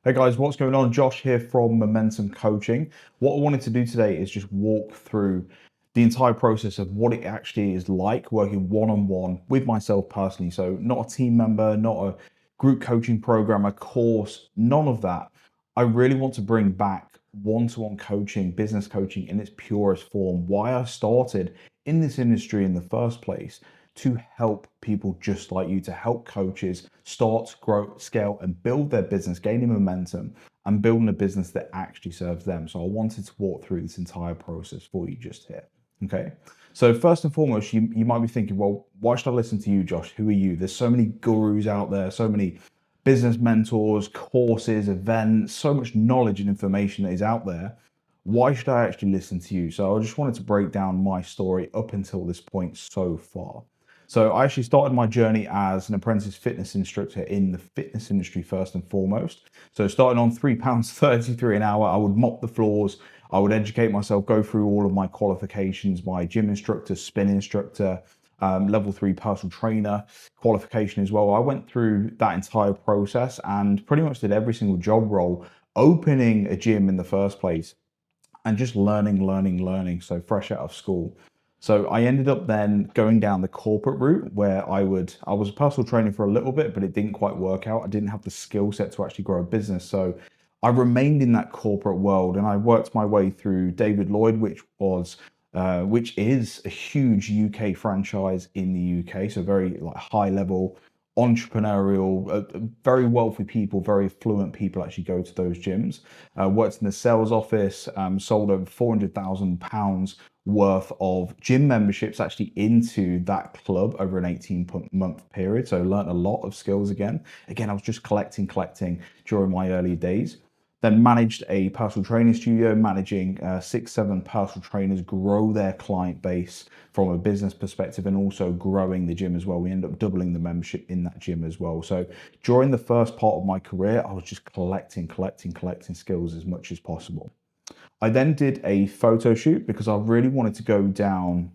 Hey guys, what's going on? Josh here from Momentum Coaching. What I wanted to do today is just walk through the entire process of what it actually is like working one-on-one with myself personally. So not a team member, not a group coaching program, a course, none of that. I really want to bring back one-to-one coaching, business coaching in its purest form. Why I started in this industry in the first place to help people just like you, to help coaches start, grow, scale, and build their business, gaining momentum and building a business that actually serves them. So I wanted to walk through this entire process for you just here. Okay. So first and foremost, you might be thinking, well, why should I listen to you, Josh? Who are you? There's so many gurus out there, so many business mentors, courses, events, so much knowledge and information that is out there. Why should I actually listen to you? So I just wanted to break down my story up until this point so far. So I actually started my journey as an apprentice fitness instructor in the fitness industry first and foremost. So starting on £3.33 an hour, I would mop the floors, I would educate myself, go through all of my qualifications, my gym instructor, spin instructor, level 3 personal trainer qualification as well. I went through that entire process and pretty much did every single job role, opening a gym in the first place and just learning. So fresh out of school. So I ended up then going down the corporate route where I was a personal trainer for a little bit, but it didn't quite work out. I didn't have the skill set to actually grow a business. So I remained in that corporate world and I worked my way through David Lloyd, which is a huge UK franchise in the UK. So very like high level entrepreneurial, very wealthy people, very affluent people actually go to those gyms. Worked in the sales office, sold over £400,000 worth of gym memberships actually into that club over an 18-month period. So learned a lot of skills again. Again, I was just collecting during my early days. Then managed a personal training studio, managing 6, 7 personal trainers, grow their client base from a business perspective and also growing the gym as well. We ended up doubling the membership in that gym as well. So during the first part of my career, I was just collecting skills as much as possible. I then did a photo shoot because I really wanted to go down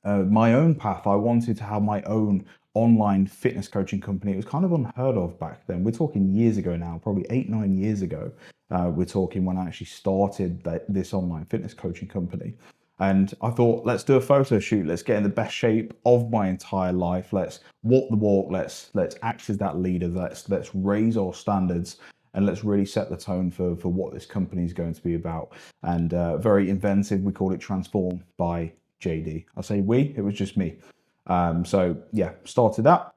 my own path. I wanted to have my own online fitness coaching company. It was kind of unheard of back then. We're talking years ago now, probably 8, 9 years ago. We're talking when I actually started this online fitness coaching company. And I thought, let's do a photo shoot. Let's get in the best shape of my entire life. Let's walk the walk. Let's act as that leader. Let's raise our standards and let's really set the tone for what this company is going to be about. And very inventive. We called it Transform by JD. I say we, it was just me. So yeah, started that.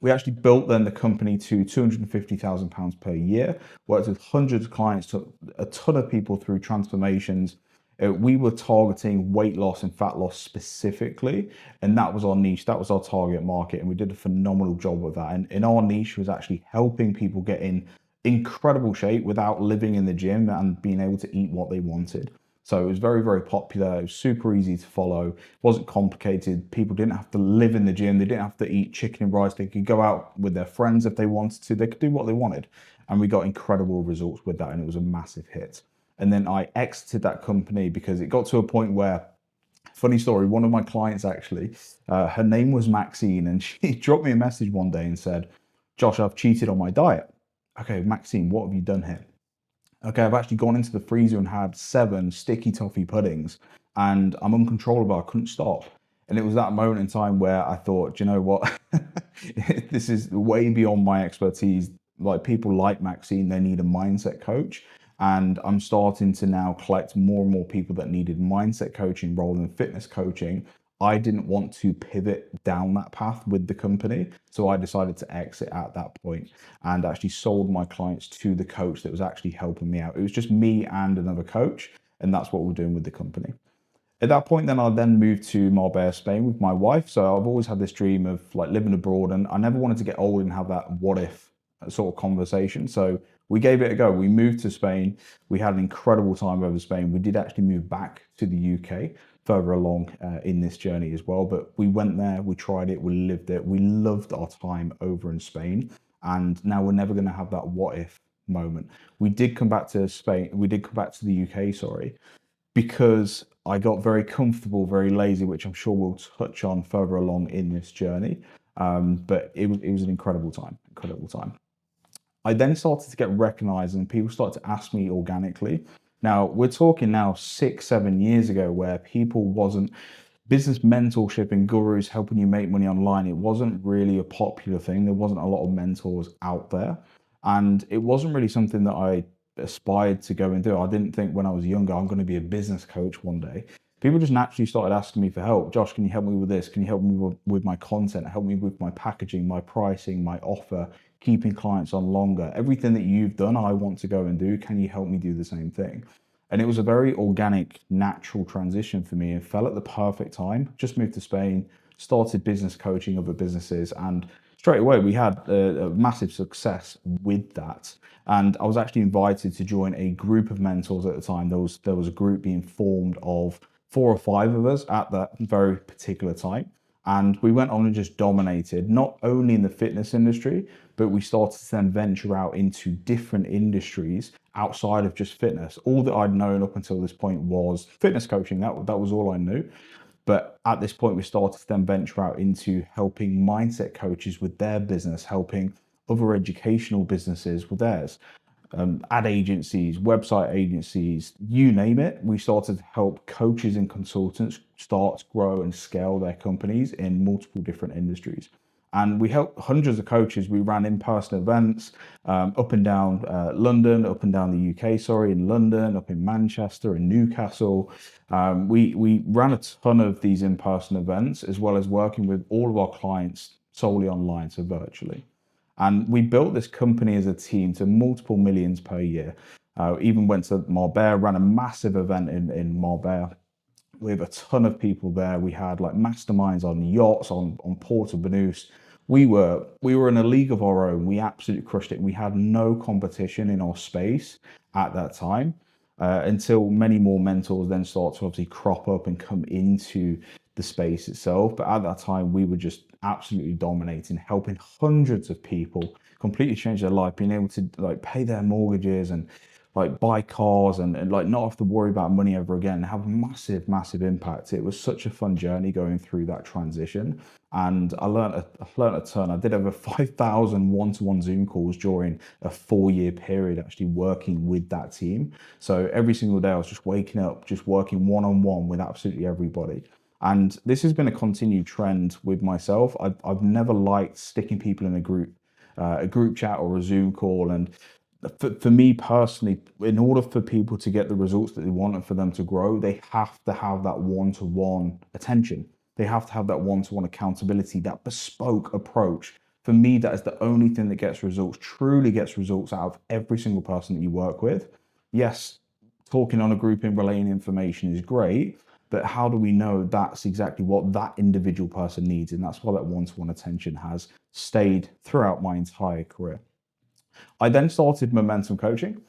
We actually built then the company to £250,000 per year, worked with hundreds of clients, took a ton of people through transformations. We were targeting weight loss and fat loss specifically, and that was our niche, that was our target market, and we did a phenomenal job with that. And in our niche was actually helping people get in incredible shape without living in the gym and being able to eat what they wanted. So it was very, very popular. It was super easy to follow. It wasn't complicated. People didn't have to live in the gym. They didn't have to eat chicken and rice. They could go out with their friends if they wanted to. They could do what they wanted. And we got incredible results with that. And it was a massive hit. And then I exited that company because it got to a point where, funny story, one of my clients actually, her name was Maxine, and she dropped me a message one day and said, Josh, I've cheated on my diet. Okay, Maxine, what have you done here? Okay, I've actually gone into the freezer and had 7 sticky toffee puddings and I'm uncontrollable. I couldn't stop. And it was that moment in time where I thought, do you know what? This is way beyond my expertise. Like people like Maxine, they need a mindset coach. And I'm starting to now collect more and more people that needed mindset coaching rather than fitness coaching. I didn't want to pivot down that path with the company. So I decided to exit at that point and actually sold my clients to the coach that was actually helping me out. It was just me and another coach. And that's what we're doing with the company. At that point, then I then moved to Marbella, Spain with my wife. So I've always had this dream of like living abroad and I never wanted to get old and have that what if sort of conversation. So we gave it a go. We moved to Spain. We had an incredible time over Spain. We did actually move back to the UK further along in this journey as well. But we went there, we tried it, we lived it. We loved our time over in Spain. And now we're never going to have that what if moment. We did come back to Spain. We did come back to the UK, sorry, because I got very comfortable, very lazy, which I'm sure we'll touch on further along in this journey. But it was an incredible time, incredible time. I then started to get recognized and people started to ask me organically. Now, we're talking now 6, 7 years ago where people wasn't business mentorship and gurus helping you make money online. It wasn't really a popular thing. There wasn't a lot of mentors out there. And it wasn't really something that I aspired to go and do. I didn't think when I was younger, I'm going to be a business coach one day. People just naturally started asking me for help. Josh, can you help me with this? Can you help me with my content? Help me with my packaging, my pricing, my offer, keeping clients on longer. Everything that you've done, I want to go and do. Can you help me do the same thing? And it was a very organic, natural transition for me and fell at the perfect time. Just moved to Spain, started business coaching other businesses, and straight away we had a massive success with that. And I was actually invited to join a group of mentors at the time. There was a group being formed of 4 or 5 of us at that very particular time. And we went on and just dominated, not only in the fitness industry, but we started to then venture out into different industries outside of just fitness. All that I'd known up until this point was fitness coaching. That was all I knew. But at this point, we started to then venture out into helping mindset coaches with their business, helping other educational businesses with theirs, ad agencies, website agencies, you name it. We started to help coaches and consultants start, grow, and scale their companies in multiple different industries. And we helped hundreds of coaches. We ran in-person events up and down London, up and down the UK, in London, up in Manchester, in Newcastle. We ran a ton of these in-person events, as well as working with all of our clients solely online, so virtually. And we built this company as a team to multiple millions per year. Even went to Marbella, ran a massive event in Marbella with a ton of people there. We had like masterminds on yachts, on Porto Banús. We were in a league of our own. We absolutely crushed it. We had no competition in our space at that time until many more mentors then start to obviously crop up and come into the space itself. But at that time, we were just absolutely dominating, helping hundreds of people completely change their life, being able to like pay their mortgages and like buy cars and like not have to worry about money ever again, and have massive impact. It was such a fun journey going through that transition, and I learned a ton. I did over 5,000 one-to-one Zoom calls during a 4-year period, actually working with that team. So every single day I was just waking up, just working one-on-one with absolutely everybody. And this has been a continued trend with myself. I've never liked sticking people in a group chat or a Zoom call. And for me personally, in order for people to get the results that they want and for them to grow, they have to have that one-to-one attention. They have to have that one-to-one accountability, that bespoke approach. For me, that is the only thing that gets results, truly gets results out of every single person that you work with. Yes, talking on a group and relaying information is great, but how do we know that's exactly what that individual person needs? And that's why that one-to-one attention has stayed throughout my entire career. I then started momentum coaching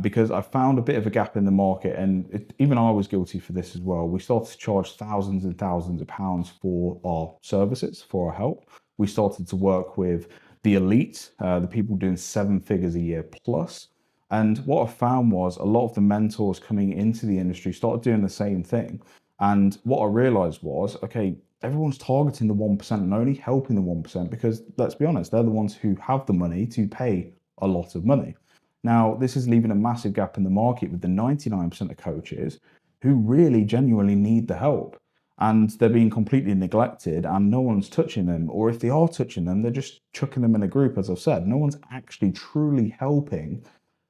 because I found a bit of a gap in the market, and even I was guilty for this as well. We started to charge thousands and thousands of pounds for our services, for our help. We started to work with the elite, the people doing 7 figures a year plus. And what I found was a lot of the mentors coming into the industry started doing the same thing. And what I realized was, okay, everyone's targeting the 1% and only helping the 1% because, let's be honest, they're the ones who have the money to pay a lot of money. Now, this is leaving a massive gap in the market with the 99% of coaches who really genuinely need the help. And they're being completely neglected and no one's touching them. Or if they are touching them, they're just chucking them in a group, as I've said. No one's actually truly helping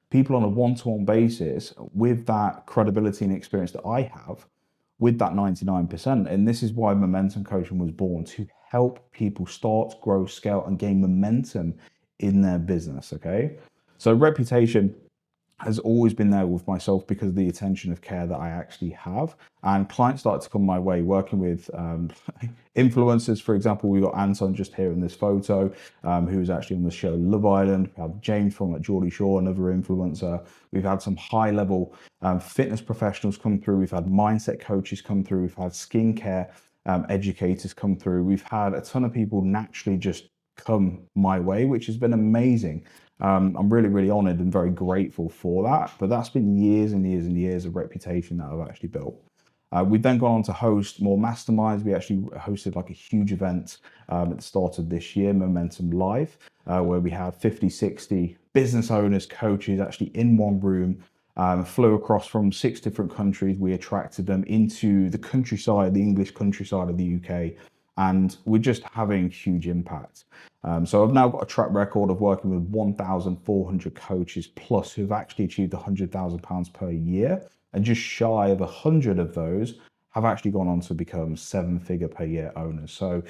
people on a one-to-one basis with that credibility and experience that I have with that 99%. And this is why momentum coaching was born, to help people start, grow, scale, and gain momentum in their business. Okay. So reputation has always been there with myself because of the attention of care that I actually have. And clients started to come my way working with influencers. For example, we got Anton just here in this photo, who's actually on the show Love Island. We have James from like Geordie Shore, another influencer. We've had some high level fitness professionals come through. We've had mindset coaches come through. We've had skincare educators come through. We've had a ton of people naturally just come my way, which has been amazing. I'm really honored and very grateful for that. But that's been years and years and years of reputation that I've actually built. We've then gone on to host more masterminds. We actually hosted like a huge event at the start of this year, Momentum Live. where we had 50, 60 business owners, coaches actually in one room. Flew across from 6 different countries. We attracted them into the countryside, the English countryside of the UK, and we're just having huge impact. So I've now got a track record of working with 1,400 coaches plus who've actually achieved £100,000 per year, and just shy of 100 of those have actually gone on to become 7-figure per year owners. So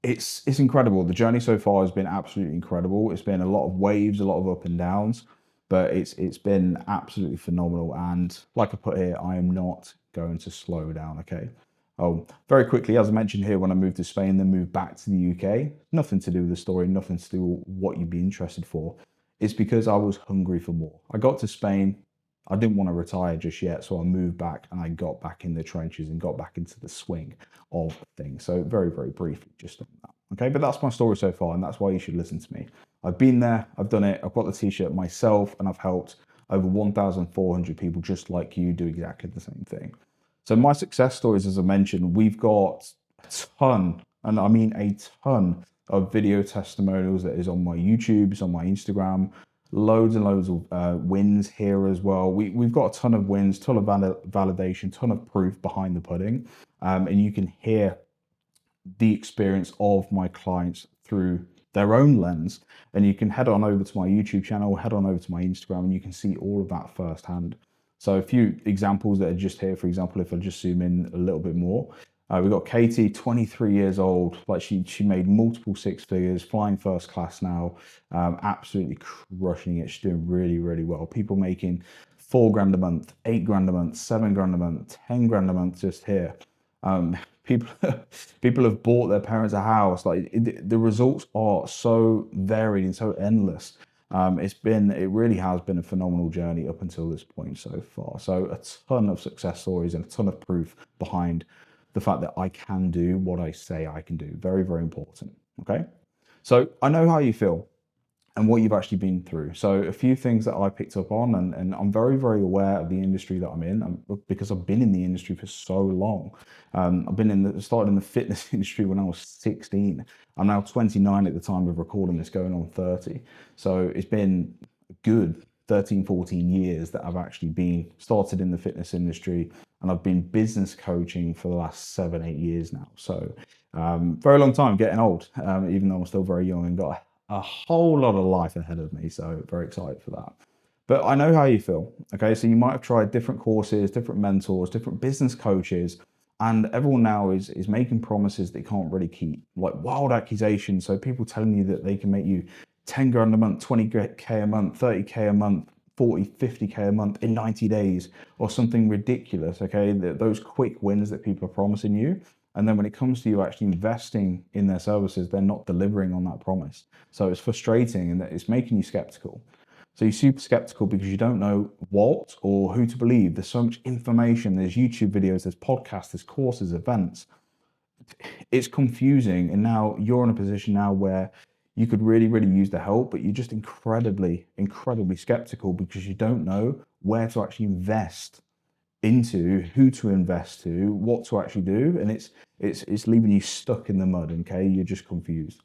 it's incredible. The journey so far has been absolutely incredible. It's been a lot of waves, a lot of up and downs, but it's been absolutely phenomenal. And like I put here, I am not going to slow down. Okay. Oh, very quickly, as I mentioned here, when I moved to Spain, then moved back to the UK, nothing to do with the story, nothing to do with what you'd be interested for. It's because I was hungry for more. I got to Spain. I didn't want to retire just yet, so I moved back and I got back in the trenches and got back into the swing of things. So very, very briefly, just on that. Okay, but that's my story so far, and that's why you should listen to me. I've been there, I've done it, I've got the t-shirt myself, and I've helped over 1,400 people just like you do exactly the same thing. So my success stories, as I mentioned, we've got a ton, and I mean a ton of video testimonials that is on my YouTube, it's on my Instagram, loads and loads of wins here as well. We've got a ton of wins, ton of validation, ton of proof behind the pudding. And you can hear the experience of my clients through their own lens. And you can head on over to my YouTube channel, head on over to my Instagram, and you can see all of that firsthand. So a few examples that are just here. For example, if I just zoom in a little bit more, we've got Katie, 23 years old. Like she made multiple 6 figures, flying first class now, absolutely crushing it. She's doing really, really well. People making 4 grand a month, 8 grand a month, 7 grand a month, 10 grand a month just here. People have bought their parents a house. Like the results are so varied and so endless. It really has been a phenomenal journey up until this point so far. So a ton of success stories and a ton of proof behind the fact that I can do what I say I can do. Very, very important. Okay. So I know how you feel and what you've actually been through. So a few things that I picked up on, and I'm very, very aware of the industry that I'm in because I've been in the industry for so long. I've started in the fitness industry when I was 16. I'm now 29 at the time of recording this, going on 30. So it's been good 13, 14 years that I've actually been started in the fitness industry, and I've been business coaching for the last 7, 8 years now. So very long time, getting old, even though I'm still very young and got a whole lot of life ahead of me. So very excited for that. But I know how you feel. Okay, so you might have tried different courses, different mentors, different business coaches, and everyone now is making promises they can't really keep, like wild accusations. So people telling you that they can make you 10 grand a month, 20k a month, 30k a month, 40, 50k a month in 90 days or something ridiculous. Okay, those quick wins that people are promising you. And then when it comes to you actually investing in their services, they're not delivering on that promise. So it's frustrating and it's making you skeptical. So you're super skeptical because you don't know what or who to believe. There's so much information. There's YouTube videos, there's podcasts, there's courses, events. It's confusing. And now you're in a position now where you could really, really use the help, but you're just incredibly, incredibly skeptical because you don't know where to actually invest into, who to invest to, what to actually do, and it's leaving you stuck in the mud. Okay, you're just confused.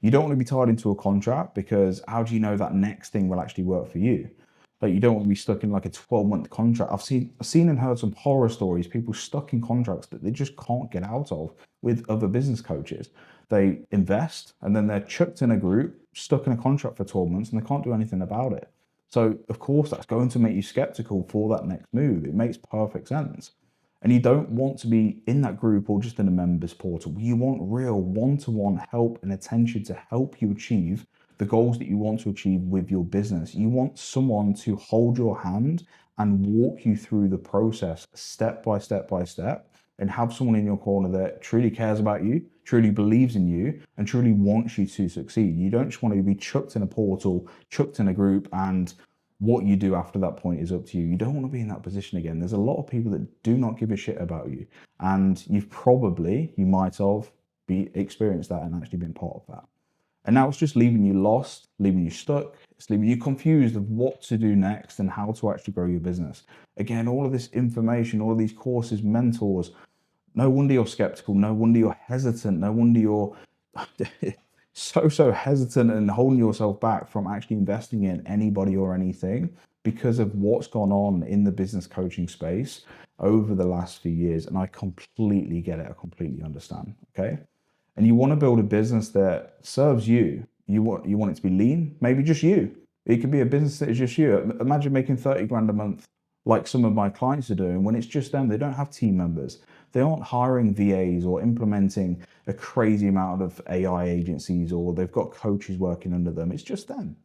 You don't want to be tied into a contract because how do you know that next thing will actually work for you? Like you don't want to be stuck in like a 12-month contract. I've seen and heard some horror stories, people stuck in contracts that they just can't get out of with other business coaches. They invest and then they're chucked in a group, stuck in a contract for 12 months, and they can't do anything about it. So of course that's going to make you skeptical for that next move. It makes perfect sense. And you don't want to be in that group or just in a members portal. You want real one-to-one help and attention to help you achieve the goals that you want to achieve with your business. You want someone to hold your hand and walk you through the process step by step by step, and have someone in your corner that truly cares about you, truly believes in you, and truly wants you to succeed. You don't just want to be chucked in a portal, chucked in a group, and what you do after that point is up to you. You don't want to be in that position again. There's a lot of people that do not give a shit about you. And you might have experienced that and actually been part of that. And now it's just leaving you lost, leaving you stuck. It's leaving you confused of what to do next and how to actually grow your business. Again, all of this information, all of these courses, mentors, no wonder you're skeptical. No wonder you're hesitant. No wonder you're so hesitant and holding yourself back from actually investing in anybody or anything because of what's gone on in the business coaching space over the last few years. And I completely get it. I completely understand. Okay. And you want to build a business that serves you. You want it to be lean, maybe just you. It could be a business that is just you. Imagine making 30 grand a month like some of my clients are doing when it's just them. They don't have team members. They aren't hiring VAs or implementing a crazy amount of AI agencies, or they've got coaches working under them. It's just them.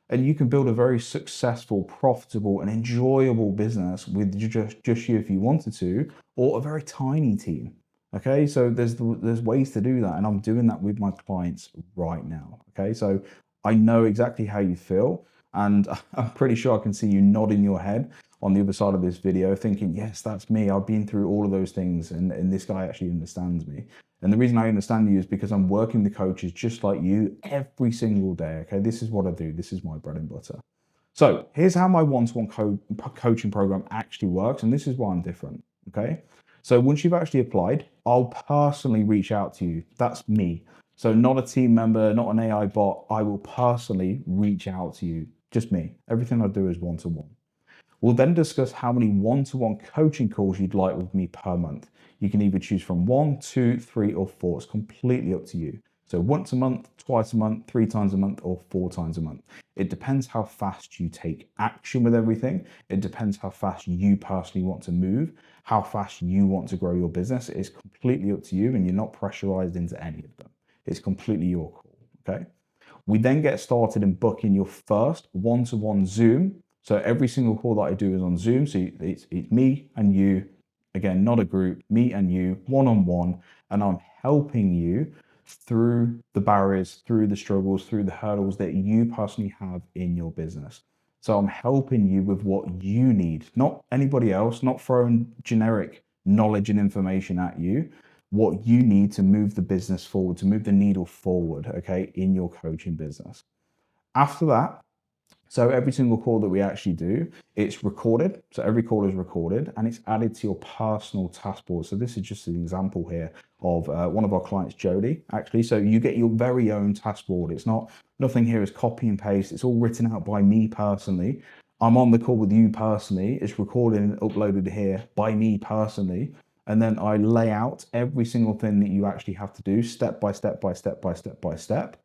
And you can build a very successful, profitable, and enjoyable business with just you if you wanted to, or a very tiny team. Okay, so there's ways to do that, and I'm doing that with my clients right now. Okay, so I know exactly how you feel, and I'm pretty sure I can see you nodding your head on the other side of this video, thinking, yes, that's me. I've been through all of those things, and this guy actually understands me. And the reason I understand you is because I'm working with coaches just like you every single day. Okay, this is what I do. This is my bread and butter. So here's how my one-to-one coaching program actually works, and this is why I'm different. Okay. So once you've actually applied, I'll personally reach out to you. That's me. So not a team member, not an AI bot. I will personally reach out to you. Just me. Everything I do is one-to-one. We'll then discuss how many one-to-one coaching calls you'd like with me per month. You can either choose from 1, 2, 3, or 4. It's completely up to you. So once a month, twice a month, 3 times a month, or 4 times a month. It depends how fast you take action with everything. It depends how fast you personally want to move, how fast you want to grow your business. It's completely up to you, and you're not pressurized into any of them. It's completely your call, okay? We then get started in booking your first one-to-one Zoom. So every single call that I do is on Zoom. So it's me and you, again, not a group, me and you, one-on-one, and I'm helping you through the barriers, through the struggles, through the hurdles that you personally have in your business. So I'm helping you with what you need, not anybody else, not throwing generic knowledge and information at you, what you need to move the business forward, to move the needle forward, okay, in your coaching business. After that, so every single call that we actually do, it's recorded. So every call is recorded and it's added to your personal task board. So this is just an example here of one of our clients, Jody, actually. So you get your very own task board. It's not, nothing here is copy and paste. It's all written out by me personally. I'm on the call with you personally. It's recorded and uploaded here by me personally. And then I lay out every single thing that you actually have to do step by step by step by step by step,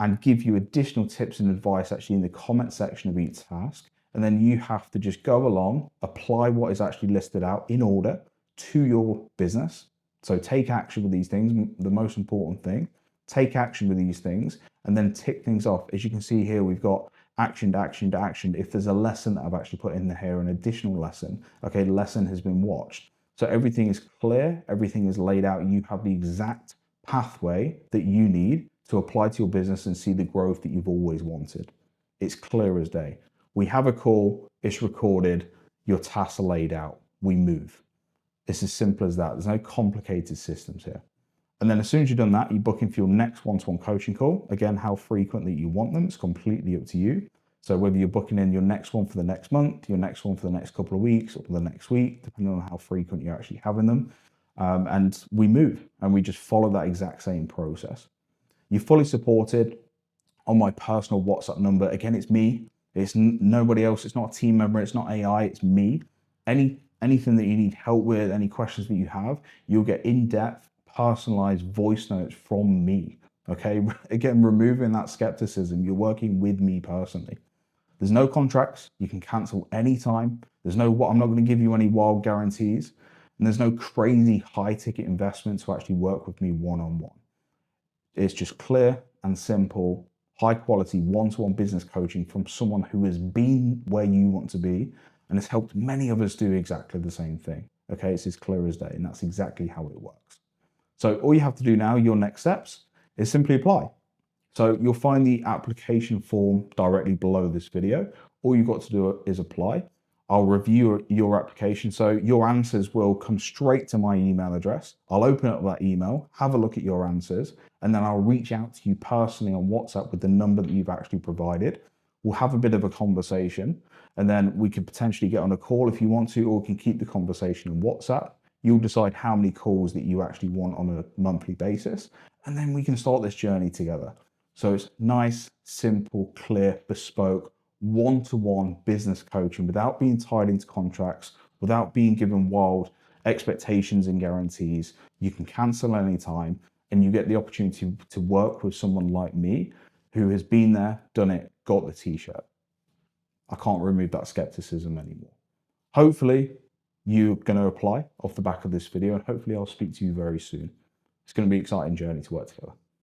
and give you additional tips and advice actually in the comment section of each task. And then you have to just go along, apply what is actually listed out in order to your business. So take action with these things, the most important thing, take action with these things, and then tick things off. As you can see here, we've got action to action to action. If there's a lesson that I've actually put in here, an additional lesson, okay, the lesson has been watched. So everything is clear, everything is laid out. You have the exact pathway that you need to apply to your business and see the growth that you've always wanted. It's clear as day. We have a call, it's recorded, your tasks are laid out, we move. It's as simple as that. There's no complicated systems here. And then as soon as you've done that, you book in for your next one-to-one coaching call. Again, how frequently you want them, it's completely up to you. So whether you're booking in your next one for the next month, your next one for the next couple of weeks, or for the next week, depending on how frequent you're actually having them. And we move and we just follow that exact same process. You're fully supported on my personal WhatsApp number. Again, it's me. It's nobody else. It's not a team member. It's not AI. It's me. Anything that you need help with, any questions that you have, you'll get in-depth, personalized voice notes from me. Okay. Again, removing that skepticism. You're working with me personally. There's no contracts. You can cancel anytime. There's no, I'm not going to give you any wild guarantees. And there's no crazy high ticket investment to actually work with me one-on-one. It's just clear and simple, high quality one-to-one business coaching from someone who has been where you want to be and has helped many of us do exactly the same thing. Okay, it's as clear as day, and that's exactly how it works. So all you have to do now, your next steps, is simply apply. So you'll find the application form directly below this video. All you've got to do is apply. I'll review your application. So your answers will come straight to my email address. I'll open up that email, have a look at your answers, and then I'll reach out to you personally on WhatsApp with the number that you've actually provided. We'll have a bit of a conversation, and then we can potentially get on a call if you want to, or we can keep the conversation in WhatsApp. You'll decide how many calls that you actually want on a monthly basis, and then we can start this journey together. So it's nice, simple, clear, bespoke, one-to-one business coaching without being tied into contracts, without being given wild expectations and guarantees. You can cancel anytime and you get the opportunity to work with someone like me who has been there, done it, got the t-shirt. I can't remove that skepticism anymore. Hopefully you're going to apply off the back of this video, and hopefully I'll speak to you very soon. It's going to be an exciting journey to work together.